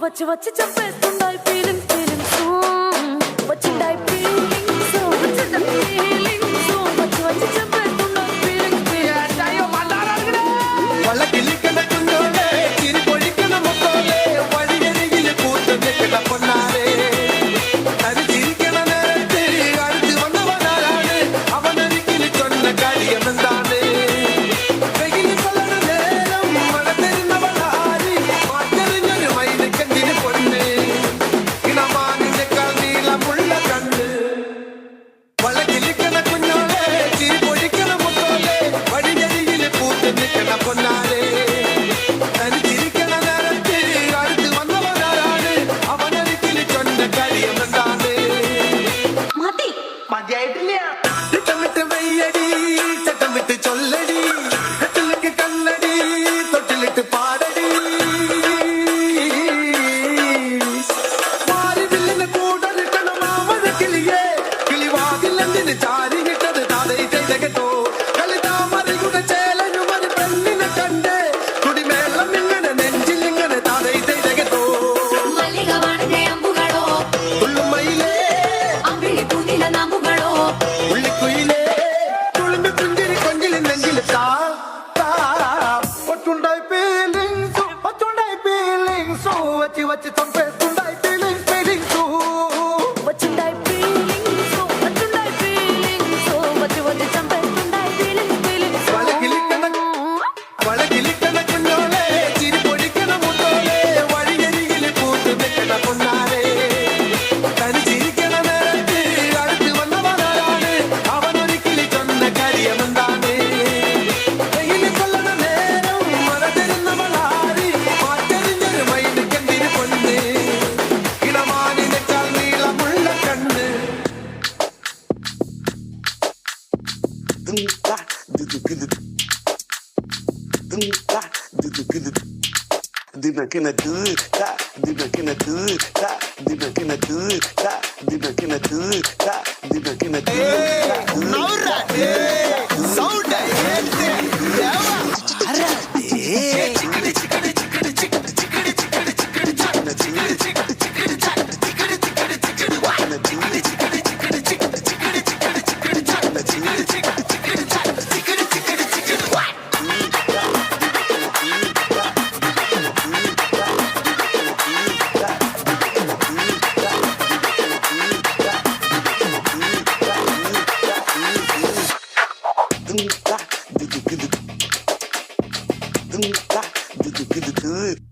వచ్చి చెప్పేస్తుండాయి feelings వచ్చిండాయి feelings వచ్చి చెప్పేస్తుండాయి feelings వాళ్ళ కిలికన కుందోలే చిరి పొడికన మొక్కలే వడిగరిగిల కూతెక్కల పొన్నారే అది చిరికన നേരത്തെ അടുത്ത് വന്നവനാരാണ് അവനരികിൽ ചൊന്ന കാര്യമെന്താണ് കയ്യിൽ കൊള്ളണ നേരം മഴ തരുന്നവനാരി മാറ്ററിഞ്ഞൊരു മൈനക്കെന്തിന് പൊന്ന് ഇണമാനിനേക്കാൾ നീളമുള്ള കണ്ണ് വള കിലിക്കണ കുഞ്ഞോളെ ചിരി പൊടിക്കണ മുത്തോലെ വടികരികിൽ കൂത്തുനിൽക്കണ പൊന്നാരെ തനി ചിരിക്കണ നേരത്തെ അടുത്ത് വന്നവനാരാണ് അവനരികിൽ ചൊന്ന കാര്യമെന്താണ് മതിയായിട്ടില്ല ചട്ടമിട്ട് വെയ്യടി ചട്ടമിട്ട് ചൊല്ലടി കട്ടിലേക്ക് കണ്ണടി തൊട്ടിലിട്ട് പാടടി മാറിവില്ലിന് കൂടൊരുക്കണം മാമഴ കിളിയേ കിളിവാതില്ലെന്തിന് ചാരികിട്ടത് താതൈ ചെയ്ത കേട്ടോ കളിതാമരയുടെ ചേലനുമൊരു പെണ്ണിനെ കണ്ട് കുടിമേളം ഇങ്ങനെ നെഞ്ചിലിങ്ങനെ താതൈ ചെയ്ത കേട്ടോ തുള്ളുമയിലേ ഉള്ളിക്കുയിലേ തുളുമ്പി പുഞ്ചിരി കൊഞ്ചിലി നെഞ്ചില് ഒറ്റുണ്ടായി ഫീലിങ്സു വച്ച് ചമ്പേത്തുണ്ടായി ഫീലിങ്സു వచ్చిండాయి ఫీలింగ్స్ వచ్చి చెప్పేస్తుండాయి ఫీలింగ్స్ വളകിലിക്കണ കുഞ്ഞോളെ ചിരി പൊടിക്കണ മുത്തോലെ വഴിയരികിൽ കൂത്തുനിൽക്കണ പൊന്നാരെ തനി ചിരിക്കണ നേരത്ത് അടുത്ത് വന്നവനാരാണ് അവനൊരിക്കലും ചൊന്ന കാര്യമെന്താണ് കയ്യിൽ കൊള്ളണ നേരം മഴ തരുന്നവളാരി മാറ്ററിഞ്ഞൊരു മൈനക്കെന്തിന് പൊന്ന് ഇണമാനിനേക്കാൾ നീളമുള്ള കണ്ണ് Good.